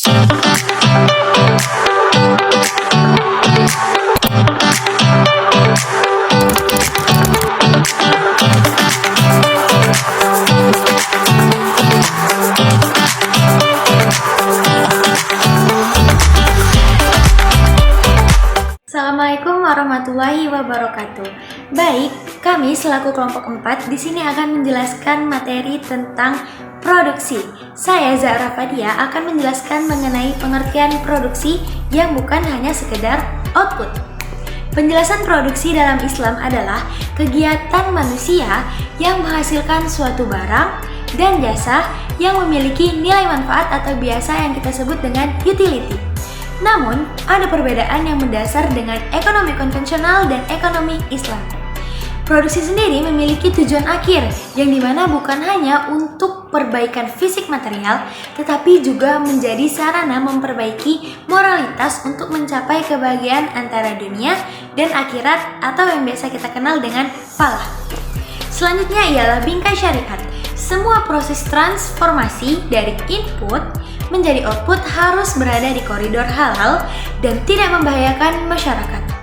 Assalamualaikum warahmatullahi wabarakatuh. Baik, kami selaku kelompok 4 di sini akan menjelaskan materi tentang produksi. Saya Zahra Fadia akan menjelaskan mengenai pengertian produksi yang bukan hanya sekedar output. Penjelasan produksi dalam Islam adalah kegiatan manusia yang menghasilkan suatu barang dan jasa yang memiliki nilai manfaat atau biasa yang kita sebut dengan utility. Namun, ada perbedaan yang mendasar dengan ekonomi konvensional dan ekonomi Islam. Produksi sendiri memiliki tujuan akhir, yang dimana bukan hanya untuk perbaikan fisik material, tetapi juga menjadi sarana memperbaiki moralitas untuk mencapai kebahagiaan antara dunia dan akhirat atau yang biasa kita kenal dengan falah. Selanjutnya ialah bingkai syariat. Semua proses transformasi dari input menjadi output harus berada di koridor halal dan tidak membahayakan masyarakat.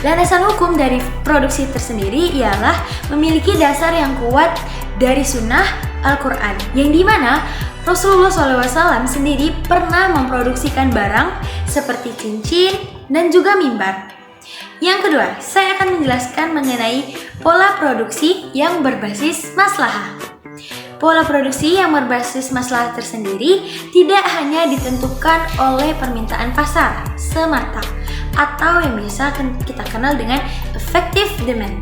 Landasan hukum dari produksi tersendiri ialah memiliki dasar yang kuat dari sunnah Al-Quran, yang dimana Rasulullah SAW sendiri pernah memproduksikan barang seperti cincin dan juga mimbar. Yang kedua, saya akan menjelaskan mengenai pola produksi yang berbasis maslahah. Pola produksi yang berbasis masalah tersendiri tidak hanya ditentukan oleh permintaan pasar semata atau yang biasa kita kenal dengan effective demand,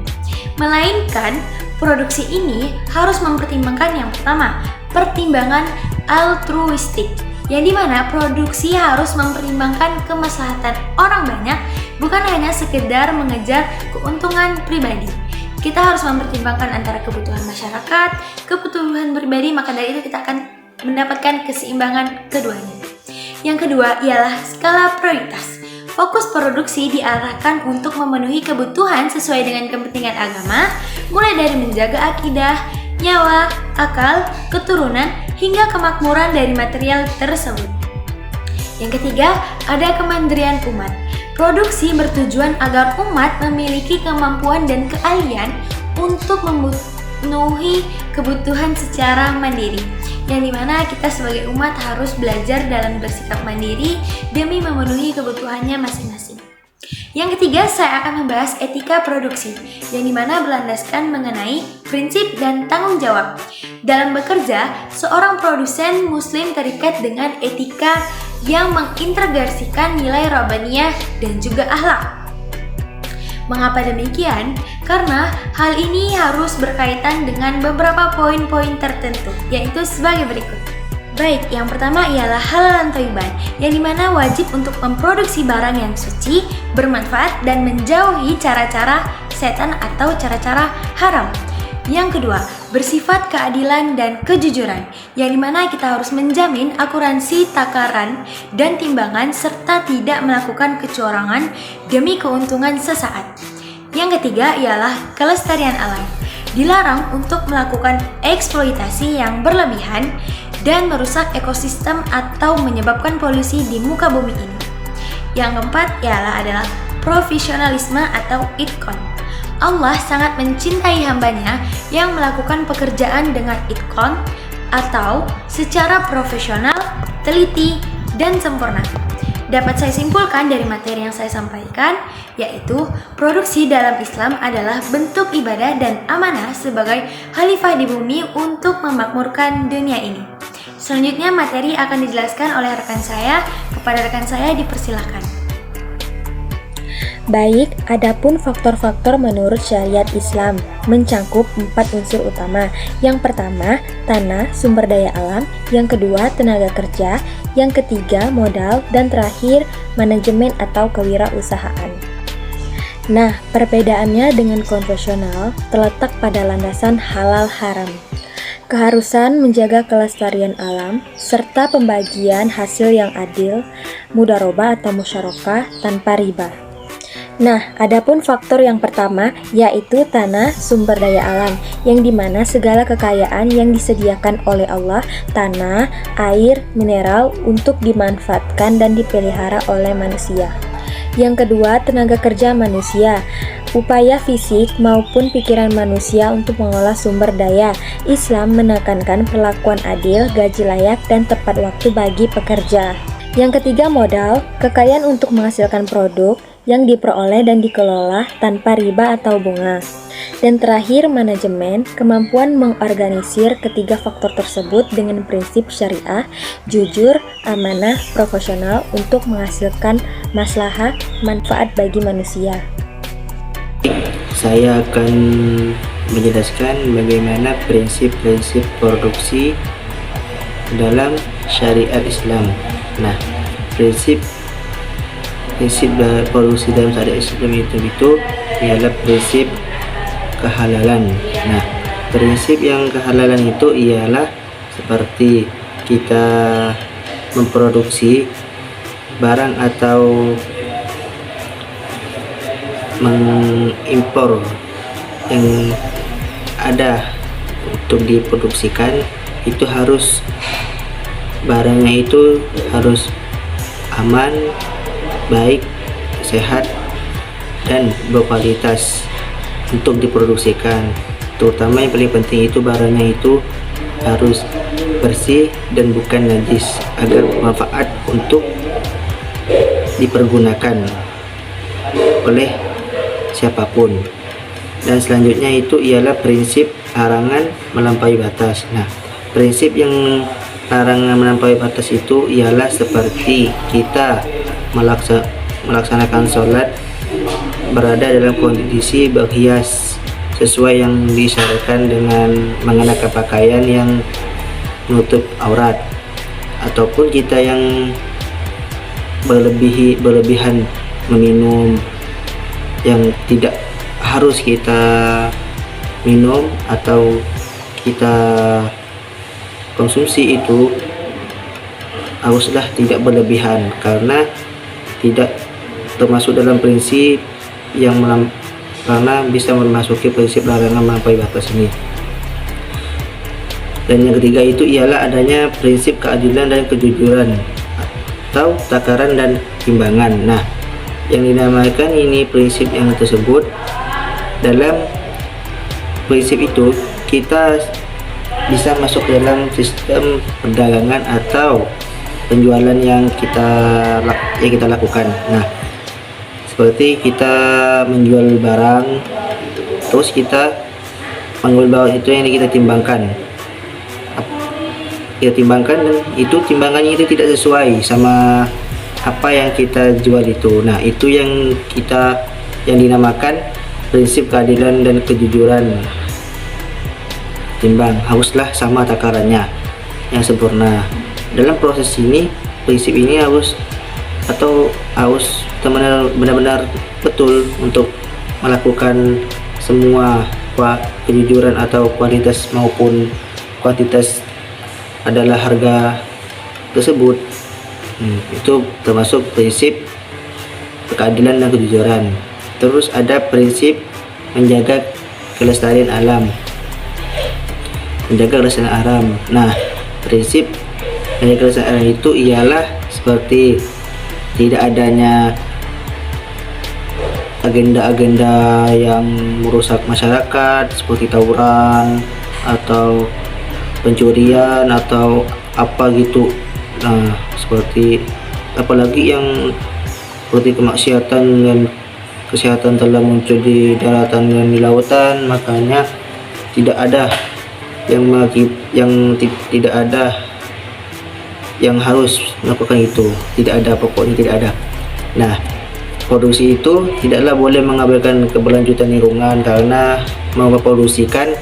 melainkan produksi ini harus mempertimbangkan yang pertama, pertimbangan altruistik, yang dimana produksi harus mempertimbangkan kemaslahatan orang banyak, bukan hanya sekedar mengejar keuntungan pribadi. Kita harus mempertimbangkan antara kebutuhan masyarakat, kebutuhan pribadi, maka dari itu kita akan mendapatkan keseimbangan keduanya. Yang kedua ialah skala prioritas. Fokus produksi diarahkan untuk memenuhi kebutuhan sesuai dengan kepentingan agama, mulai dari menjaga akidah, nyawa, akal, keturunan, hingga kemakmuran dari material tersebut. Yang ketiga, ada kemandirian umat. Produksi bertujuan agar umat memiliki kemampuan dan keahlian untuk memenuhi kebutuhan secara mandiri, yang dimana kita sebagai umat harus belajar dalam bersikap mandiri demi memenuhi kebutuhannya masing-masing. Yang ketiga, saya akan membahas etika produksi, yang dimana berlandaskan mengenai prinsip dan tanggung jawab. Dalam bekerja, seorang produsen muslim terikat dengan etika yang mengintegrasikan nilai rabbaniyah dan juga akhlak. Mengapa demikian? Karena hal ini harus berkaitan dengan beberapa poin-poin tertentu, yaitu sebagai berikut. Baik, yang pertama ialah halalan thayyiban, yang dimana wajib untuk memproduksi barang yang suci, bermanfaat, dan menjauhi cara-cara setan atau cara-cara haram. Yang kedua, bersifat keadilan dan kejujuran, yang dimana kita harus menjamin akuransi takaran dan timbangan serta tidak melakukan kecurangan demi keuntungan sesaat. Yang ketiga ialah kelestarian alam. Dilarang untuk melakukan eksploitasi yang berlebihan dan merusak ekosistem atau menyebabkan polusi di muka bumi ini. Yang keempat adalah profesionalisme atau itqan. Allah sangat mencintai hambanya yang melakukan pekerjaan dengan itqan atau secara profesional, teliti, dan sempurna. Dapat saya simpulkan dari materi yang saya sampaikan, yaitu produksi dalam Islam adalah bentuk ibadah dan amanah sebagai khalifah di bumi untuk memakmurkan dunia ini. Selanjutnya materi akan dijelaskan oleh rekan saya. Kepada rekan saya dipersilahkan. Baik, adapun faktor-faktor menurut syariat Islam mencangkup 4 unsur utama. Yang pertama, tanah, sumber daya alam. Yang kedua, tenaga kerja. Yang ketiga, modal. Dan terakhir, manajemen atau kewirausahaan. Nah, perbedaannya dengan konvensional terletak pada landasan halal haram. Keharusan menjaga kelestarian alam, serta pembagian hasil yang adil, mudharabah atau musyarakah tanpa riba. Nah, adapun faktor yang pertama yaitu tanah sumber daya alam, yang dimana segala kekayaan yang disediakan oleh Allah, tanah, air, mineral untuk dimanfaatkan dan dipelihara oleh manusia. Yang kedua, tenaga kerja manusia, upaya fisik maupun pikiran manusia untuk mengolah sumber daya. Islam menekankan perlakuan adil, gaji layak, dan tepat waktu bagi pekerja. Yang ketiga, modal, kekayaan untuk menghasilkan produk yang diperoleh dan dikelola tanpa riba atau bunga. Dan terakhir, manajemen, kemampuan mengorganisir ketiga faktor tersebut dengan prinsip syariah, jujur, amanah, profesional untuk menghasilkan maslahah manfaat bagi manusia. Saya akan menjelaskan bagaimana prinsip-prinsip produksi dalam syariat Islam. Nah, prinsip produksi dalam syariat Islam itu ialah prinsip kehalalan. Nah, prinsip yang kehalalan itu ialah seperti kita memproduksi barang atau mengimpor yang ada untuk diproduksikan, itu harus barangnya itu harus aman, baik, sehat, dan berkualitas untuk diproduksikan. Terutama yang paling penting itu barangnya itu harus bersih dan bukan najis agar bermanfaat untuk dipergunakan oleh siapapun. Dan selanjutnya itu ialah prinsip larangan melampaui batas. Nah, prinsip yang larangan melampaui batas itu ialah seperti kita melaksanakan sholat berada dalam kondisi berhias sesuai yang disyaratkan dengan mengenakan pakaian yang menutup aurat, ataupun kita yang berlebihan meminum yang tidak harus kita minum atau kita konsumsi, itu haruslah tidak berlebihan karena tidak termasuk dalam prinsip yang karena bisa memasuki prinsip larangan melampaui batas ini. Dan yang ketiga itu ialah adanya prinsip keadilan dan kejujuran atau takaran dan timbangan. Nah, yang dinamakan ini prinsip yang tersebut, dalam prinsip itu kita bisa masuk dalam sistem perdagangan atau penjualan yang kita lakukan. Nah, seperti kita menjual barang, terus kita menjual barang itu yang kita timbangkan. Kita timbangkan dan itu timbangannya itu tidak sesuai sama apa yang kita jual itu. Nah, itu yang dinamakan prinsip keadilan dan kejujuran. Timbang haruslah sama takarannya yang sempurna. Dalam proses ini, prinsip ini harus benar-benar betul untuk melakukan semua kejujuran atau kualitas maupun kuantitas adalah harga tersebut. Itu termasuk prinsip keadilan dan kejujuran. Terus ada prinsip menjaga kelestarian alam. Nah, prinsip menjaga kelestarian alam itu ialah seperti tidak adanya agenda-agenda yang merusak masyarakat seperti tawuran atau pencurian atau apa gitu. Nah, seperti apalagi yang seperti kemaksiatan dan kesehatan telah muncul di daratan dan di lautan, makanya tidak ada tidak ada yang harus melakukan itu, pokoknya tidak ada. Nah, produksi itu tidaklah boleh mengabaikan keberlanjutan lingkungan, karena memproduksikan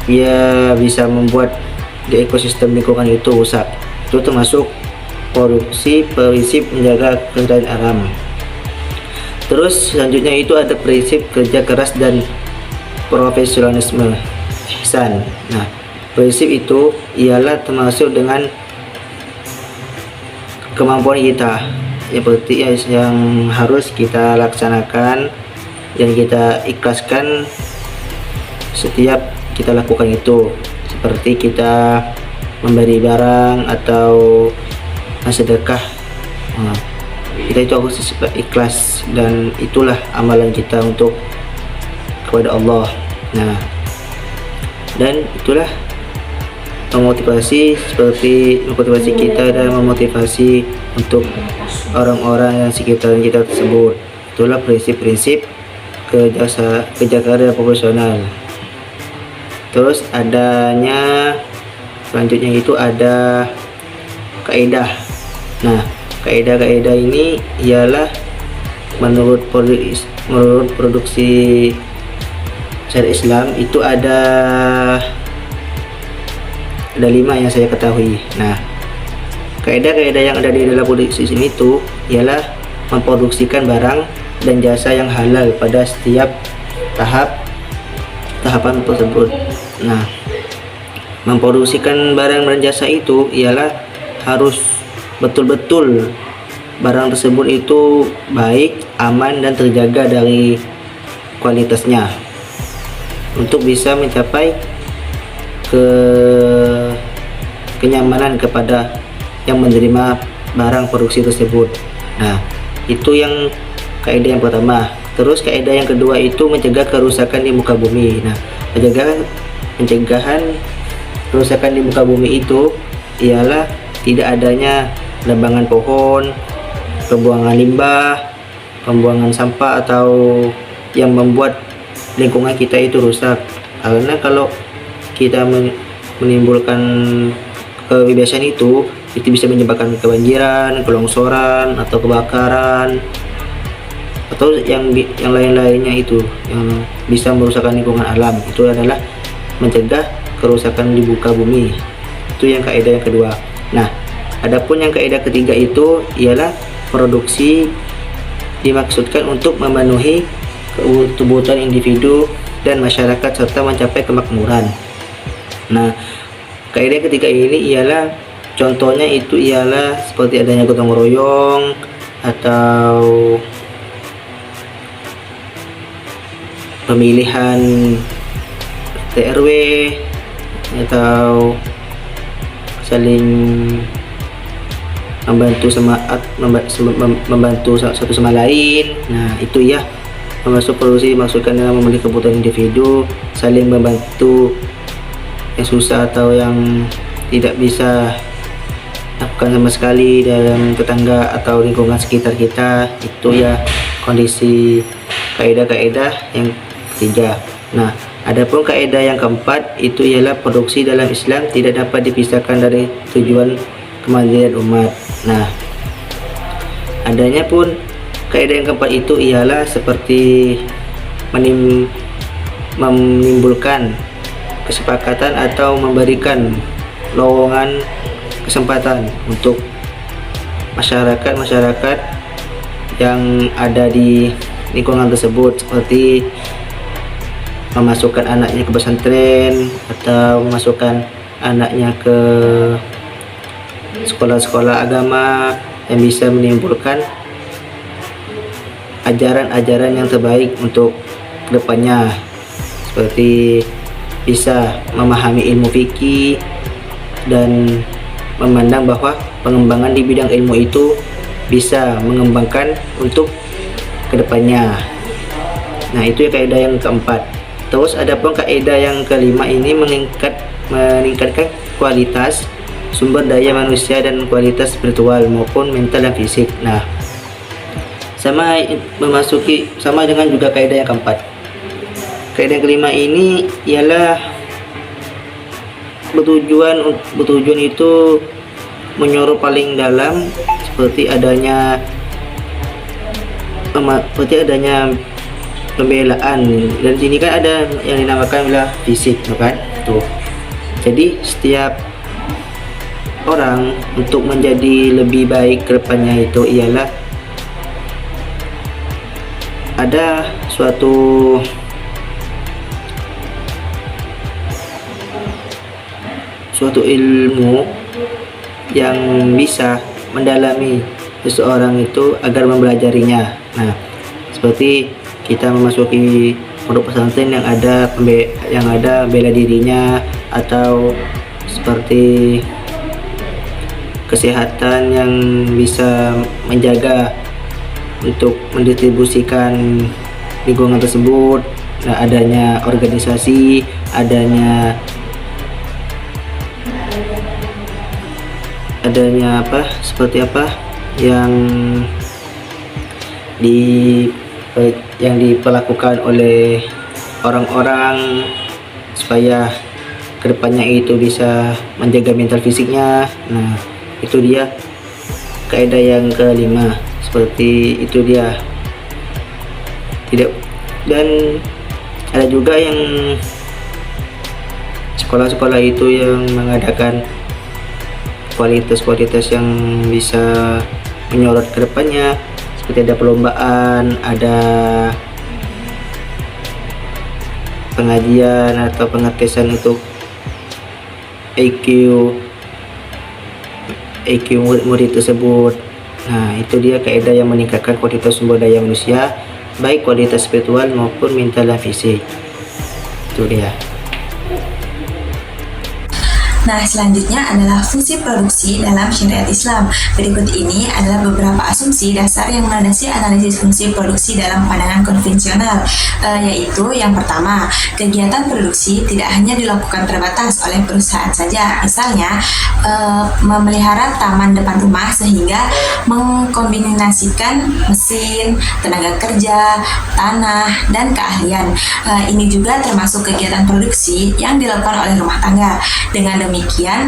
dia bisa membuat di ekosistem lingkungan itu rusak. Itu termasuk produksi prinsip menjaga kelestarian alam. Terus selanjutnya itu ada prinsip kerja keras dan profesionalisme ihsan. Nah, prinsip itu ialah termasuk dengan kemampuan kita yang harus kita laksanakan dan kita ikhlaskan setiap kita lakukan itu, seperti kita memberi barang atau sedekah. Kita itu harus ikhlas, dan itulah amalan kita untuk kepada Allah. Nah, dan itulah memotivasi kita dan memotivasi untuk orang-orang yang sekitar kita tersebut. Itulah prinsip-prinsip kejagaan profesional. Terus selanjutnya itu ada kaidah. Nah, kaidah-kaidah ini ialah menurut produksi syariat Islam itu ada 5 yang saya ketahui. Nah, kaidah-kaidah yang ada di dalam produksi ini itu ialah memproduksikan barang dan jasa yang halal pada setiap tahapan tersebut. Nah, memproduksikan barang dan jasa itu ialah harus betul-betul barang tersebut itu baik, aman, dan terjaga dari kualitasnya untuk bisa mencapai kenyamanan kepada yang menerima barang produksi tersebut. Nah, itu yang kaidah yang pertama. Terus kaidah yang kedua itu mencegah kerusakan di muka bumi. Nah, pencegahan kerusakan di muka bumi itu ialah tidak adanya nebangan pohon, pembuangan limbah, pembuangan sampah atau yang membuat lingkungan kita itu rusak. Karena kalau kita menimbulkan kebiasaan itu bisa menyebabkan kebanjiran, kelongsoran, atau kebakaran, atau yang lain-lainnya itu yang bisa merusakkan lingkungan alam. Itu adalah mencegah kerusakan di muka bumi. Itu yang kaidah yang kedua. Nah, adapun yang kaidah ketiga itu ialah produksi dimaksudkan untuk memenuhi kebutuhan individu dan masyarakat serta mencapai kemakmuran. Nah, kaidah ketiga ini ialah contohnya itu ialah seperti adanya gotong royong atau pemilihan TRW atau saling membantu satu sama lain. Nah, itu ya termasuk produksi masukkan dalam memenuhi kebutuhan individu, saling membantu yang susah atau yang tidak bisa lakukan sama sekali dalam tetangga atau lingkungan sekitar kita. Itu ya kondisi kaidah-kaidah yang ketiga. Nah, adapun kaidah yang keempat itu ialah produksi dalam Islam tidak dapat dipisahkan dari tujuan kemaslahatan umat. Nah, adanya pun kaidah yang keempat itu ialah seperti menimbulkan kesepakatan atau memberikan lowongan kesempatan untuk masyarakat yang ada di lingkungan tersebut, seperti memasukkan anaknya ke pesantren atau memasukkan anaknya ke sekolah-sekolah agama yang bisa menimbulkan ajaran-ajaran yang terbaik untuk kedepannya, seperti bisa memahami ilmu fikih dan memandang bahwa pengembangan di bidang ilmu itu bisa mengembangkan untuk kedepannya. Nah, itu ya kaidah yang keempat. Terus adapun kaidah yang kelima ini meningkatkan kualitas sumber daya manusia dan kualitas spiritual maupun mental dan fisik. Nah, sama dengan juga kaidah yang keempat. Kaidah yang kelima ini ialah bertujuan itu menyorot paling dalam, seperti adanya pembelaan, dan sini kan ada yang dinamakan wilayah fisik, kan? Tuh. Jadi setiap orang untuk menjadi lebih baik ke depannya itu ialah ada suatu ilmu yang bisa mendalami seseorang itu agar mempelajarinya. Nah, seperti kita memasuki pondok pesantren yang ada bela dirinya, atau seperti kesehatan yang bisa menjaga untuk mendistribusikan lingkungan tersebut. Nah, adanya organisasi, adanya seperti apa yang diperlakukan oleh orang-orang supaya kedepannya itu bisa menjaga mental fisiknya. Nah, itu dia kaidah yang kelima, seperti itu dia. Dan ada juga yang sekolah-sekolah itu yang mengadakan kualitas-kualitas yang bisa menyorot ke depannya, seperti ada perlombaan, ada pengajian atau pengetesan untuk IQ murid tersebut. Nah, itu dia kaidah yang meningkatkan kualitas sumber daya manusia, baik kualitas spiritual maupun mental dan fisik. Itu dia. Nah, selanjutnya adalah fungsi produksi dalam syariat Islam. Berikut ini adalah beberapa asumsi dasar yang melandasi analisis fungsi produksi dalam pandangan konvensional, yaitu yang pertama, kegiatan produksi tidak hanya dilakukan terbatas oleh perusahaan saja. Misalnya, memelihara taman depan rumah sehingga mengkombinasikan mesin, tenaga kerja, tanah, dan keahlian. Ini juga termasuk kegiatan produksi yang dilakukan oleh rumah tangga. Dengan demikian,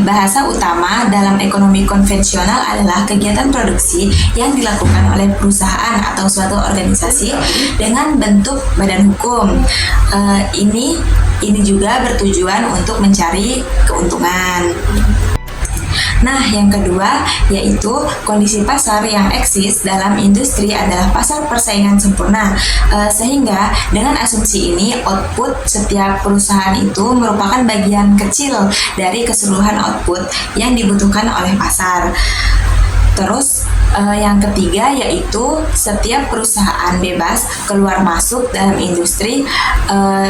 bahasa utama dalam ekonomi konvensional adalah kegiatan produksi yang dilakukan oleh perusahaan atau suatu organisasi dengan bentuk badan hukum. Ini juga bertujuan untuk mencari keuntungan. Nah, yang kedua yaitu kondisi pasar yang eksis dalam industri adalah pasar persaingan sempurna, sehingga dengan asumsi ini output setiap perusahaan itu merupakan bagian kecil dari keseluruhan output yang dibutuhkan oleh pasar. Terus yang ketiga yaitu setiap perusahaan bebas keluar masuk dalam industri,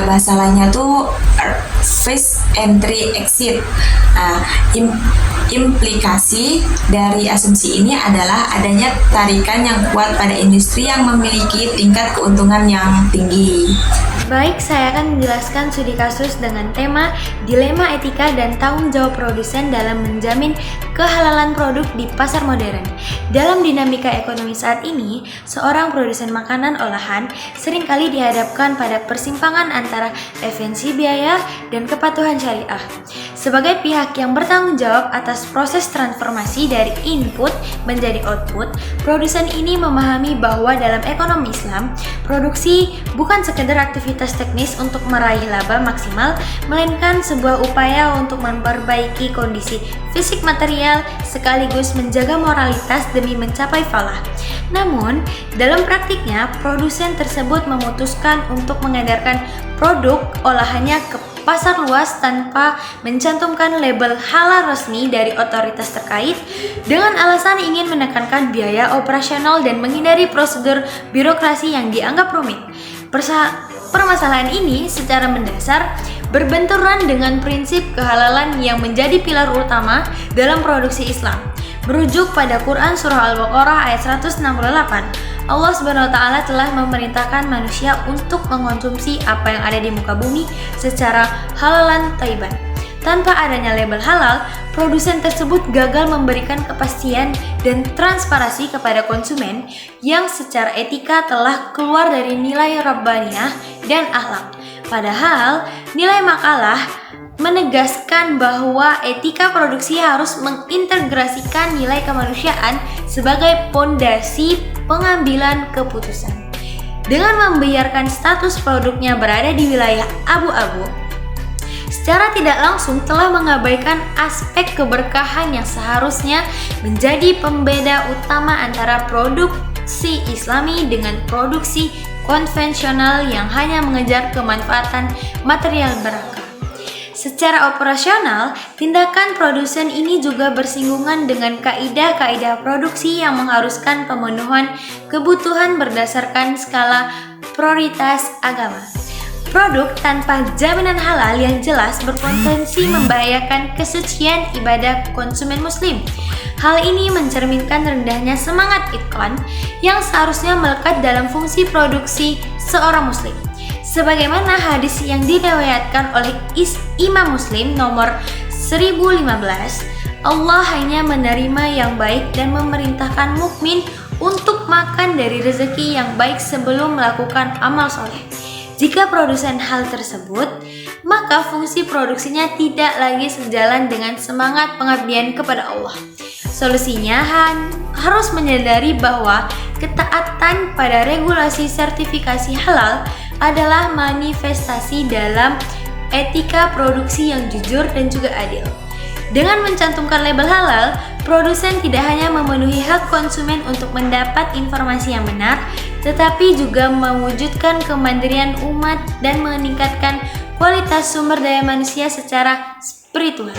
bahasa lainnya tuh first entry exit. Implikasi dari asumsi ini adalah adanya tarikan yang kuat pada industri yang memiliki tingkat keuntungan yang tinggi. Baik, saya akan menjelaskan studi kasus dengan tema dilema etika dan tanggung jawab produsen dalam menjamin kehalalan produk di pasar modern. Dalam dinamika ekonomi saat ini, seorang produsen makanan olahan seringkali dihadapkan pada persimpangan antara efisiensi biaya dan kepatuhan syariah. Sebagai pihak yang bertanggung jawab atas proses transformasi dari input menjadi output, produsen ini memahami bahwa dalam ekonomi Islam, produksi bukan sekedar aktivitas teknis untuk meraih laba maksimal, melainkan sebuah upaya untuk memperbaiki kondisi fisik material sekaligus menjaga moralitas demi mencapai falah. Namun, dalam praktiknya, produsen tersebut memutuskan untuk mengedarkan produk olahannya ke pasar luas tanpa mencantumkan label halal resmi dari otoritas terkait dengan alasan ingin menekankan biaya operasional dan menghindari prosedur birokrasi yang dianggap rumit. Permasalahan ini secara mendasar berbenturan dengan prinsip kehalalan yang menjadi pilar utama dalam produksi Islam. Merujuk pada Quran Surah Al-Baqarah ayat 168, Allah SWT telah memerintahkan manusia untuk mengkonsumsi apa yang ada di muka bumi secara halalan thayyiban. Tanpa adanya label halal, produsen tersebut gagal memberikan kepastian dan transparansi kepada konsumen yang secara etika telah keluar dari nilai rabbaniyah dan akhlak. Padahal, nilai makalah menegaskan bahwa etika produksi harus mengintegrasikan nilai kemanusiaan sebagai pondasi pengambilan keputusan. Dengan membiarkan status produknya berada di wilayah abu-abu, secara tidak langsung telah mengabaikan aspek keberkahan yang seharusnya menjadi pembeda utama antara produksi Islami dengan produksi konvensional yang hanya mengejar kemanfaatan material belaka. Secara operasional, tindakan produsen ini juga bersinggungan dengan kaidah-kaidah produksi yang mengharuskan pemenuhan kebutuhan berdasarkan skala prioritas agama. Produk tanpa jaminan halal yang jelas berpotensi membahayakan kesucian ibadah konsumen muslim. Hal ini mencerminkan rendahnya semangat itkon yang seharusnya melekat dalam fungsi produksi seorang muslim. Sebagaimana hadis yang diriwayatkan oleh Imam Muslim nomor 1015, Allah hanya menerima yang baik dan memerintahkan mukmin untuk makan dari rezeki yang baik sebelum melakukan amal soleh. Jika produsen hal tersebut, maka fungsi produksinya tidak lagi sejalan dengan semangat pengabdian kepada Allah. Solusinya harus menyadari bahwa ketaatan pada regulasi sertifikasi halal adalah manifestasi dalam etika produksi yang jujur dan juga adil. Dengan mencantumkan label halal, produsen tidak hanya memenuhi hak konsumen untuk mendapat informasi yang benar, tetapi juga mewujudkan kemandirian umat dan meningkatkan kualitas sumber daya manusia secara spiritual.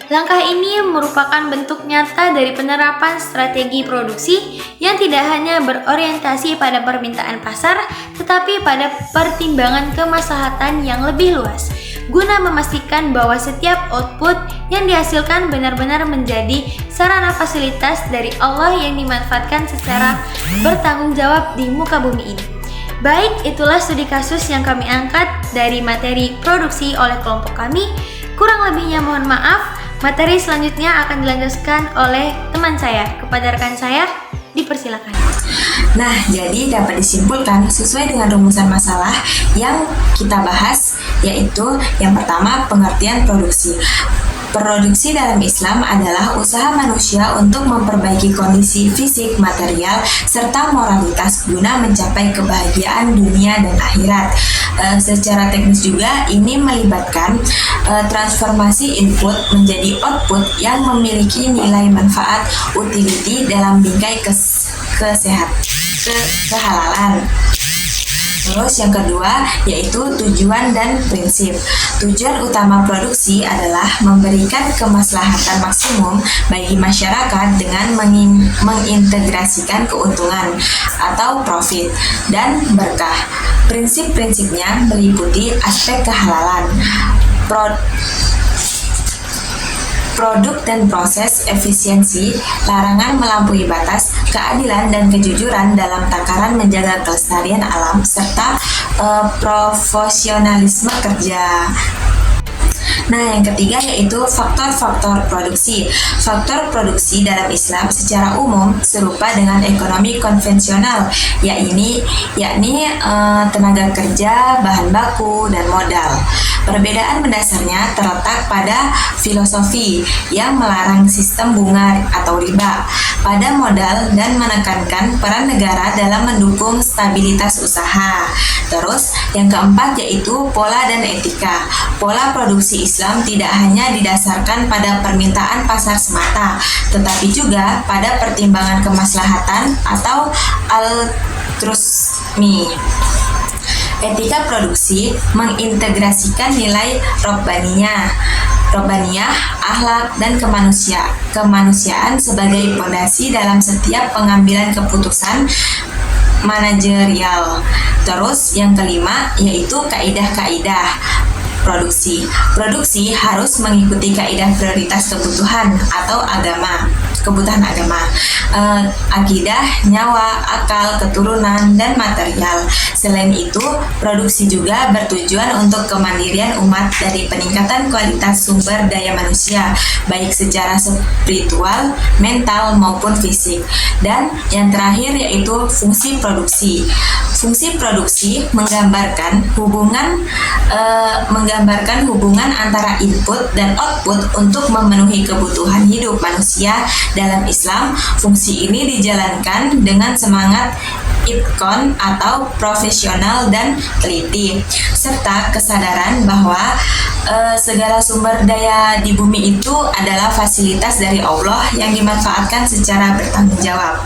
Langkah ini merupakan bentuk nyata dari penerapan strategi produksi yang tidak hanya berorientasi pada permintaan pasar, tetapi pada pertimbangan kemaslahatan yang lebih luas, guna memastikan bahwa setiap output yang dihasilkan benar-benar menjadi sarana fasilitas dari Allah yang dimanfaatkan secara bertanggung jawab di muka bumi ini. Baik, itulah studi kasus yang kami angkat dari materi produksi oleh kelompok kami. Kurang lebihnya mohon maaf. Materi selanjutnya akan dilanjutkan oleh teman saya. Kepada rekan saya, dipersilakan. Nah, jadi dapat disimpulkan sesuai dengan rumusan masalah yang kita bahas, yaitu yang pertama, pengertian produksi. Produksi dalam Islam adalah usaha manusia untuk memperbaiki kondisi fisik, material, serta moralitas guna mencapai kebahagiaan dunia dan akhirat. Secara teknis juga ini melibatkan transformasi input menjadi output yang memiliki nilai manfaat utility dalam bingkai kehalalan. Terus yang kedua yaitu tujuan dan prinsip. Tujuan utama produksi adalah memberikan kemaslahatan maksimum bagi masyarakat dengan mengintegrasikan keuntungan atau profit dan berkah. Prinsip-prinsipnya meliputi aspek kehalalan, produk dan proses, efisiensi, larangan melampaui batas, keadilan dan kejujuran dalam takaran menjaga kelestarian alam, serta profesionalisme kerja. Nah, yang ketiga yaitu faktor-faktor produksi. Faktor produksi dalam Islam secara umum serupa dengan ekonomi konvensional, yakni tenaga kerja, bahan baku, dan modal. Perbedaan mendasarnya terletak pada filosofi yang melarang sistem bunga atau riba pada modal dan menekankan peran negara dalam mendukung stabilitas usaha. Terus, yang keempat yaitu pola dan etika. Pola produksi Islam tidak hanya didasarkan pada permintaan pasar semata, tetapi juga pada pertimbangan kemaslahatan atau altruisme. Etika produksi mengintegrasikan nilai robbaniyah, akhlak, dan kemanusiaan sebagai fondasi dalam setiap pengambilan keputusan manajerial. Terus yang kelima yaitu kaidah-kaidah produksi. Produksi harus mengikuti kaidah prioritas kebutuhan agama, akidah, nyawa, akal, keturunan, dan material. Selain itu, produksi juga bertujuan untuk kemandirian umat dari peningkatan kualitas sumber daya manusia, baik secara spiritual, mental, maupun fisik. Dan yang terakhir yaitu fungsi produksi. Fungsi produksi menggambarkan hubungan antara input dan output untuk memenuhi kebutuhan hidup manusia. Dalam Islam, fungsi ini dijalankan dengan semangat itqan atau profesional dan teliti, serta kesadaran bahwa segala sumber daya di bumi itu adalah fasilitas dari Allah yang dimanfaatkan secara bertanggung jawab.